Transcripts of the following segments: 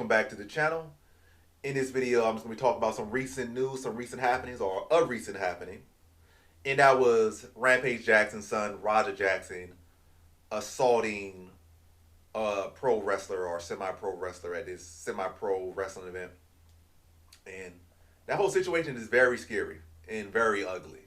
welcome back to the channel. In this video, I'm just going to be talking about some recent news, some recent happenings, or a recent happening. And that was Rampage Jackson's son, Roger Jackson, assaulting a pro wrestler or semi-pro wrestler at this semi-pro wrestling event. And that whole situation is very scary and very ugly.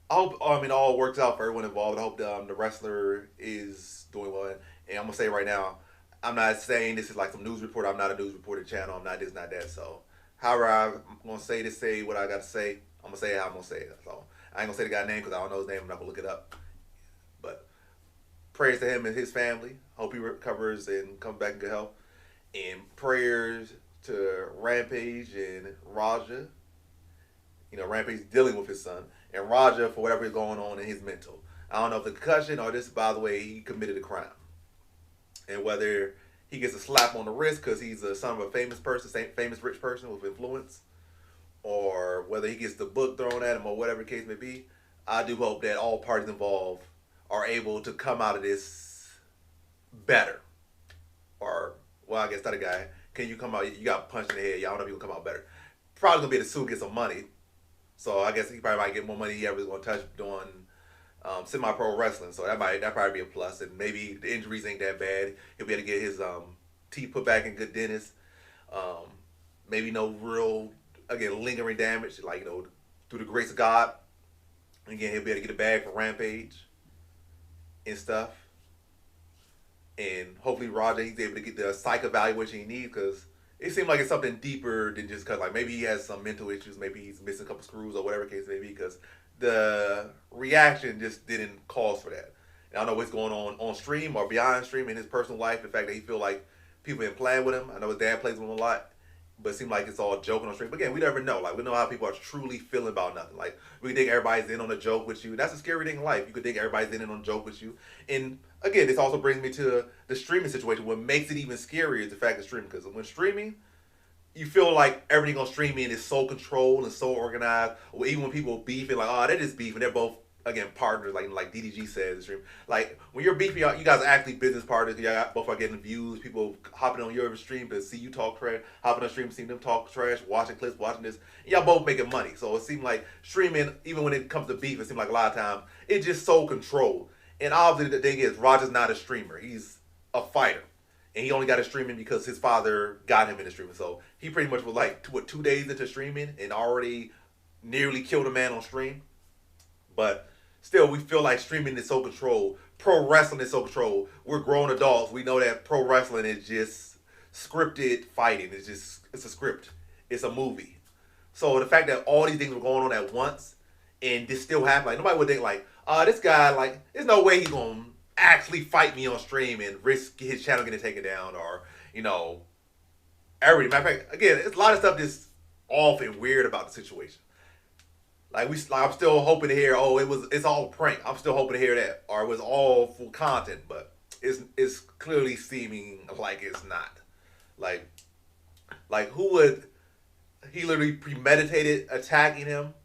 I hope, all works out for everyone involved. I hope the wrestler is doing well. And I'm going to say right now, I'm not saying this is like some news report. I'm not a news reporter channel. I'm not this, not that. So, however, I'm going to say what I got to say. I'm going to say it how I'm going to say it. So, I ain't going to say the guy's name because I don't know his name. I'm not going to look it up. But prayers to him and his family. Hope he recovers and comes back in good health. And prayers to Rampage and Raja. You know, Rampage dealing with his son. And Raja for whatever is going on in his mental. I don't know if the concussion or this, by the way, he committed a crime. And whether he gets a slap on the wrist because he's the son of a famous person, famous rich person with influence, or whether he gets the book thrown at him or whatever the case may be, I do hope that all parties involved are able to come out of this better. Or, well, I guess that guy, can you come out, you got punched in the head, y'all don't know if you can come out better. Probably going to be able to sue and get some money. So I guess he probably might get more money he ever was going to touch doing semi-pro wrestling, so that probably be a plus. And maybe the injuries ain't that bad. He'll be able to get his teeth put back in good dentist. Maybe no real lingering damage, like through the grace of God. Again, he'll be able to get a bag for Rampage and stuff. And hopefully Roger, he's able to get the psych evaluation he needs, because it seems like it's something deeper than just because like maybe he has some mental issues, maybe he's missing a couple screws or whatever the case may be, because the reaction just didn't cause for that. And I don't know what's going on stream or beyond stream in his personal life. The fact that he feel like people been playing with him. I know his dad plays with him a lot, but it seems like it's all joking on stream. But again, we never know. Like, we know how people are truly feeling about nothing. Like, we think everybody's in on a joke with you. That's a scary thing in life. You could think everybody's in on a joke with you. And again, this also brings me to the streaming situation. What makes it even scarier is the fact of streaming. Because when streaming, you feel like everything on streaming is so controlled and so organized. Or even when people beefing, like, oh, they're just beefing. They're both, again, partners, like DDG says in stream. Like, when you're beefing, you guys are actually business partners. You both are getting views. People hopping on your stream to see you talk trash. Hopping on stream to see them talk trash. Watching clips, watching this. Y'all both making money. So it seemed like streaming, even when it comes to beef, it seemed like a lot of times, it's just so controlled. And obviously the thing is, Roger's not a streamer. He's a fighter. And he only got into streaming because his father got him into streaming. So he pretty much was like, 2 days into streaming and already nearly killed a man on stream. But still, we feel like streaming is so controlled. Pro wrestling is so controlled. We're grown adults. We know that pro wrestling is just scripted fighting. It's a script. It's a movie. So the fact that all these things were going on at once and this still happened, like nobody would think like, this guy, like, there's no way he's going to actually fight me on stream and risk his channel getting taken down, or everything. Matter of fact, again, it's a lot of stuff that's off and weird about the situation. Like I'm still hoping to hear, it's all prank. I'm still hoping to hear that, or it was all full content, but it's clearly seeming like it's not. Like who would he literally premeditated attacking him?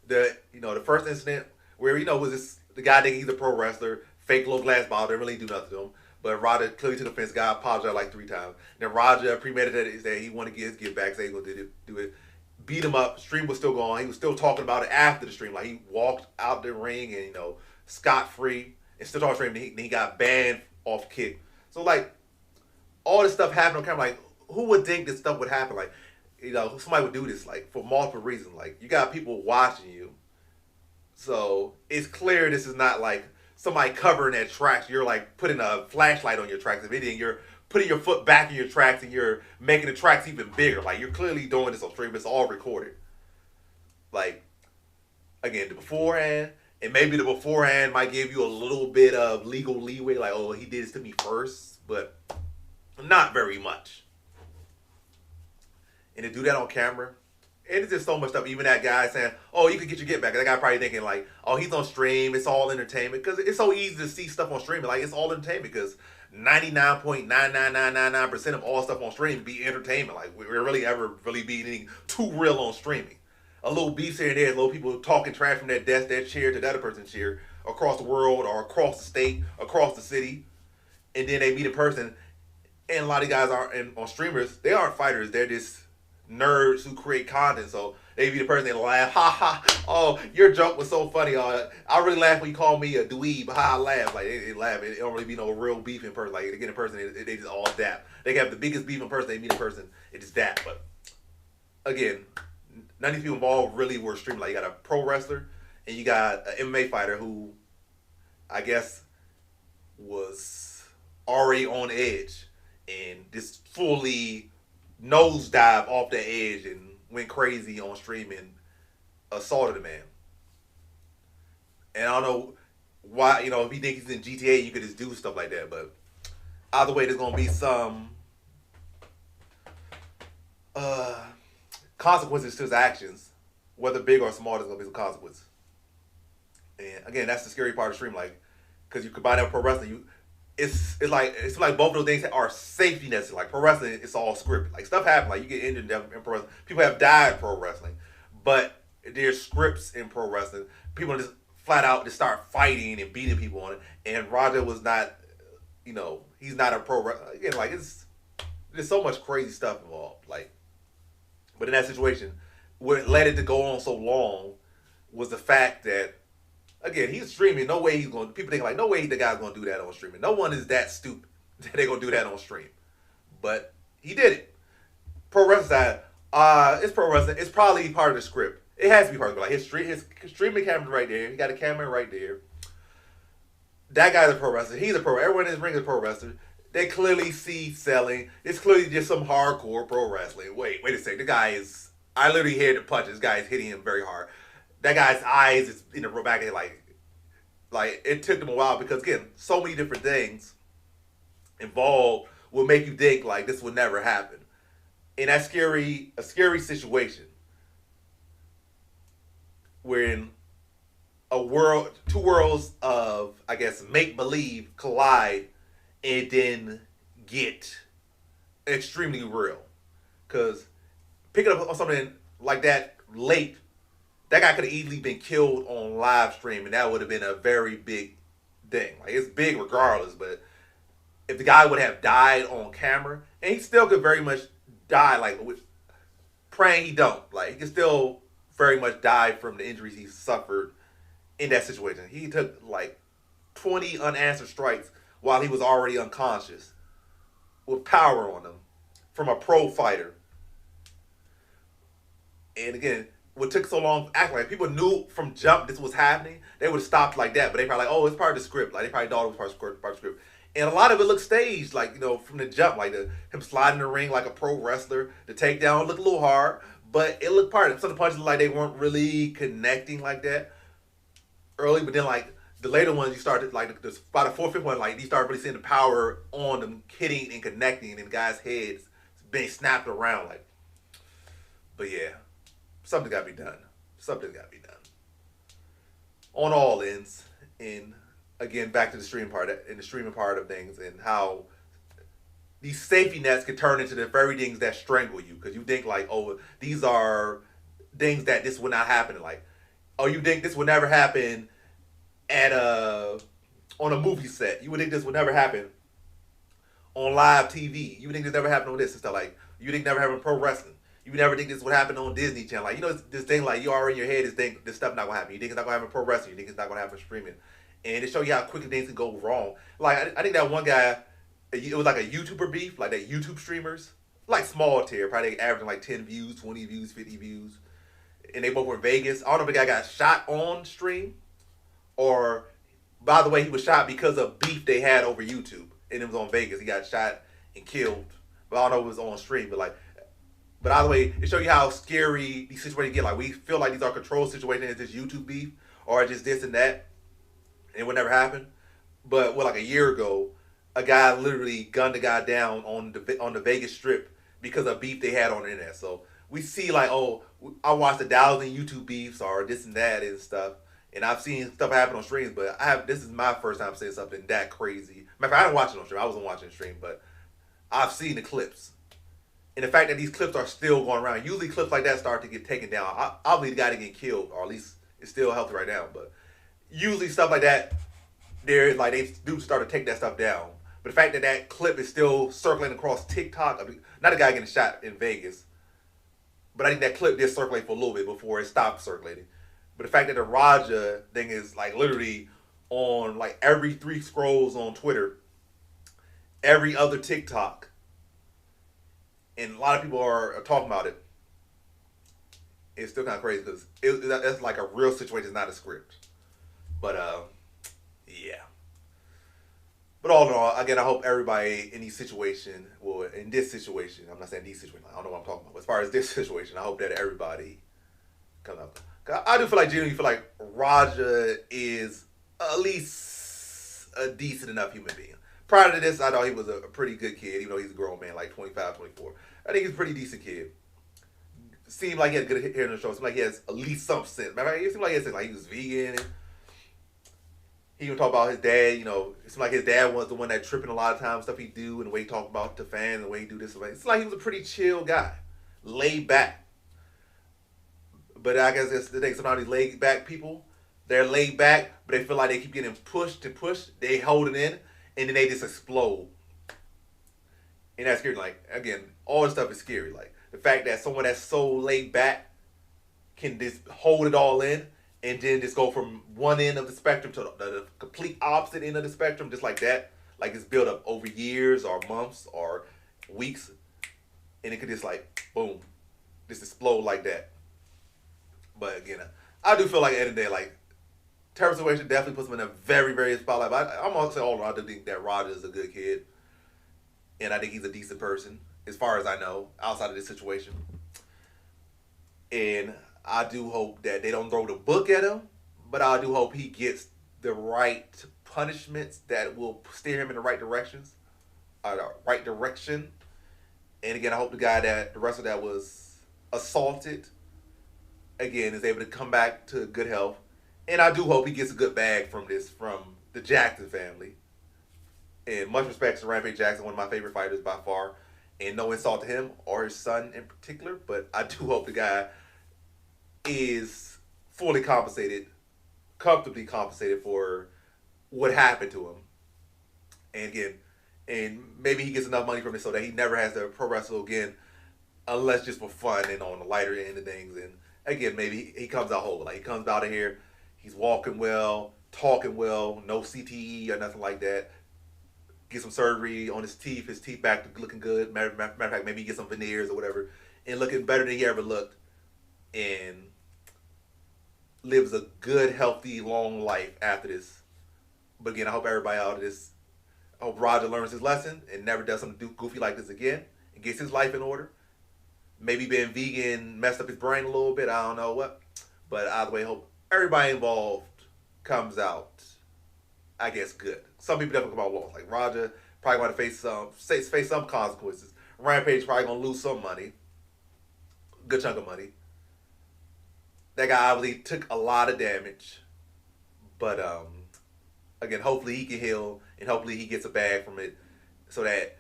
The first incident where was the guy thinking he's a pro wrestler. Fake low glass bottle, didn't really do nothing to him. But Roger clearly took offense. Guy apologized like 3 times. Then Roger premeditated that he wanted to get his gift back, so he was going to do it. Beat him up. Stream was still going. He was still talking about it after the stream. Like, he walked out the ring and, scot-free. And still talking stream. And he got banned off Kick. So, like, all this stuff happened on camera. Like, who would think this stuff would happen? Like, somebody would do this, like, for multiple reasons. Like, you got people watching you. So, it's clear this is not, like, somebody covering that tracks. You're like putting a flashlight on your tracks. If anything, you're putting your foot back in your tracks and you're making the tracks even bigger. Like, you're clearly doing this on stream. It's all recorded. Like, again, the beforehand, and maybe the beforehand might give you a little bit of legal leeway. Like, oh, he did this to me first, but not very much. And to do that on camera, and it's just so much stuff. Even that guy saying, oh, you could get your get back. That guy probably thinking like, oh, he's on stream. It's all entertainment. Because it's so easy to see stuff on streaming. Like, it's all entertainment. Because 99.99999% of all stuff on stream be entertainment. Like, we're really ever really be anything too real on streaming. A little beefs here and there. Little people talking trash from that desk, that chair to the other person's chair. Across the world or across the state, across the city. And then they meet in person. And a lot of guys aren't on streamers. They aren't fighters. They're just nerds who create content. So they be the person that laugh, ha ha. Oh, your joke was so funny. I really laugh when you call me a dweeb. Ha, I laugh. Like they laugh. It don't really be no real beef in person. Like they get in person, they just all dap. They have the biggest beef in person. They meet in person, it just dap. But again, none of these people involved really were streaming. Like you got a pro wrestler and you got an MMA fighter who, I guess, was already on edge and just fully nosedive off the edge and went crazy on stream and assaulted a man. And I don't know why, if he thinks he's in GTA, you could just do stuff like that. But either way, there's gonna be some consequences to his actions, whether big or small. There's gonna be some consequences. And again, that's the scary part of stream, like, because you combine that with pro wrestling, it's like both of those things are safety nets. Like pro wrestling, it's all scripted. Like stuff happens. Like you get injured in pro wrestling. People have died in pro wrestling, but there's scripts in pro wrestling. People just flat out just start fighting and beating people on it. And Roger was not, he's not a pro wrestler. Again, like there's so much crazy stuff involved. Like, but in that situation, what led it to go on so long was the fact that, again, he's streaming. No way he's going. People think like, no way the guy's going to do that on streaming. No one is that stupid that they're going to do that on stream. But he did it. Pro wrestling side, it's pro wrestling. It's probably part of the script. It has to be part of it. Like his streaming camera's right there. He got a camera right there. That guy's a pro wrestler. He's a pro. Everyone in his ring is a pro wrestler. They clearly see selling. It's clearly just some hardcore pro wrestling. Wait a second. The guy is. I literally hear the punches. This guy is hitting him very hard. That guy's eyes is in the back of it, like it took them a while because again, so many different things involved will make you think like this would never happen. And that's a scary situation. We're in two worlds of, I guess, make believe collide and then get extremely real. Because picking up on something like that late, that guy could have easily been killed on live stream, and that would have been a very big thing. Like it's big regardless, but if the guy would have died on camera, and he still could very much die, like with praying he don't, like he could still very much die from the injuries he suffered in that situation. He took like 20 unanswered strikes while he was already unconscious with power on him from a pro fighter. And again, what took so long to act like people knew from jump this was happening, they would have stopped like that. But they probably like, oh, it's part of the script. Like they probably thought it was part of the script. And a lot of it looked staged, like, from the jump, like him sliding the ring like a pro wrestler. The takedown looked a little hard, but it looked part of it. Some of the punches like they weren't really connecting like that early, but then like the later ones you started like by the fourth, fifth one, like you started really seeing the power on them hitting and connecting, and the guys' heads being snapped around like. But yeah. Something got to be done. Something's got to be done. On all ends. And again, back to the streaming part of things and how these safety nets can turn into the very things that strangle you. Because you think like, oh, these are things that this would not happen. Like, oh, you think this would never happen on a movie set. You would think this would never happen on live TV. You would think this never happened on this and stuff. Like, you think never happen in pro wrestling. You never think this would happen on Disney Channel. Like, this thing, like, you already in your head, this stuff not going to happen. You think it's not going to happen in pro wrestling. You think it's not going to happen in streaming. And it show you how quickly things can go wrong. Like, I think that one guy, it was like a YouTuber beef, like that YouTube streamers, like small tier, probably averaging like 10 views, 20 views, 50 views. And they both were in Vegas. I don't know if the guy got shot on stream or, by the way, he was shot because of beef they had over YouTube. And it was on Vegas. He got shot and killed. But I don't know if it was on stream, but either way, it shows you how scary these situations get. Like, we feel like these are controlled situations. It's just YouTube beef or just this and that. And it would never happen. But, like a year ago, a guy literally gunned a guy down on the Vegas Strip because of beef they had on the internet. So, we see like, oh, I watched 1,000 YouTube beefs or this and that and stuff. And I've seen stuff happen on streams, but this is my first time seeing something that crazy. Matter of fact, I didn't watch it on stream. I wasn't watching stream, but I've seen the clips. And the fact that these clips are still going around. Usually clips like that start to get taken down. Obviously the guy didn't get killed, or at least it's still healthy right now. But usually stuff like that, they do start to take that stuff down. But the fact that that clip is still circulating across TikTok, I mean, not a guy getting shot in Vegas, but I think that clip did circulate for a little bit before it stopped circulating. But the fact that the Raja thing is like literally on like every 3 scrolls on Twitter, every other TikTok, and a lot of people are talking about it. It's still kind of crazy because that's like a real situation, it's not a script. But yeah. But all in all, again, I hope everybody in these situation, well, in this situation, I'm not saying these situations, I don't know what I'm talking about. But as far as this situation, I hope that everybody comes up. I do feel like genuinely feel like Raja is at least a decent enough human being. Prior to this, I thought he was a pretty good kid, even though he's a grown man, like 25, 24. I think he's a pretty decent kid. Seemed like he had good hair in the show. Seemed like he has at least some sense. Remember, it seemed like he was vegan. And he even talked about his dad. You know, it seemed like his dad was the one that tripping a lot of times, stuff he do, and the way he talked about the fans, and the way he do this. It's like he was a pretty chill guy, laid back. But I guess that's the thing. Sometimes these laid back people, they're laid back, but they feel like they keep getting pushed and pushed. They hold it in, and then they just explode. And that's scary. Like, again, all this stuff is scary. Like, the fact that someone that's so laid back can just hold it all in and then just go from one end of the spectrum to the complete opposite end of the spectrum just like that. Like, it's built up over years or months or weeks. And it could just like, boom, just explode like that. But again, I do feel like at the end of the day, like, terror situation definitely puts him in a very, very spotlight. But I'm going to say all around, I do think that Roger is a good kid. And I think he's a decent person, as far as I know, outside of this situation. And I do hope that they don't throw the book at him, but I do hope he gets the right punishments that will steer him in the right directions, right direction. And again, I hope the wrestler that was assaulted, again, is able to come back to good health. And I do hope he gets a good bag from the Jackson family. And much respect to Rampage Jackson, one of my favorite fighters by far. And no insult to him or his son in particular, but I do hope the guy is fully compensated, comfortably compensated for what happened to him. And again, and maybe he gets enough money from this so that he never has to pro wrestle again, unless just for fun and on the lighter end of things. And again, maybe he comes out whole. Like, he comes out of here, he's walking well, talking well, no CTE or nothing like that. Get some surgery on his teeth back to looking good. Matter of fact, maybe he get some veneers or whatever, and looking better than he ever looked, and lives a good, healthy, long life after this. But again, I hope everybody out of this, I hope Roger learns his lesson and never does something goofy like this again, and gets his life in order. Maybe being vegan messed up his brain a little bit, I don't know what. But either way, I hope everybody involved comes out, I guess, good. Some people definitely come out lost. Like, Roger probably going to face some consequences. Rampage probably going to lose some money. Good chunk of money. That guy obviously took a lot of damage. But, again, hopefully he can heal. And hopefully he gets a bag from it. So that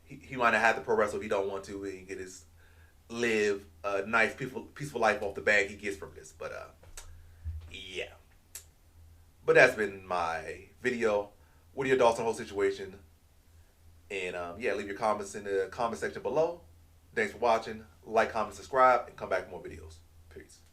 he might not have to pro wrestle if he don't want to. And he can just live a nice, peaceful life off the bag he gets from this. But, yeah. But that's been my video. What are your thoughts on the whole situation? And yeah, leave your comments in the comment section below. Thanks for watching. Like, comment, subscribe, and come back for more videos. Peace.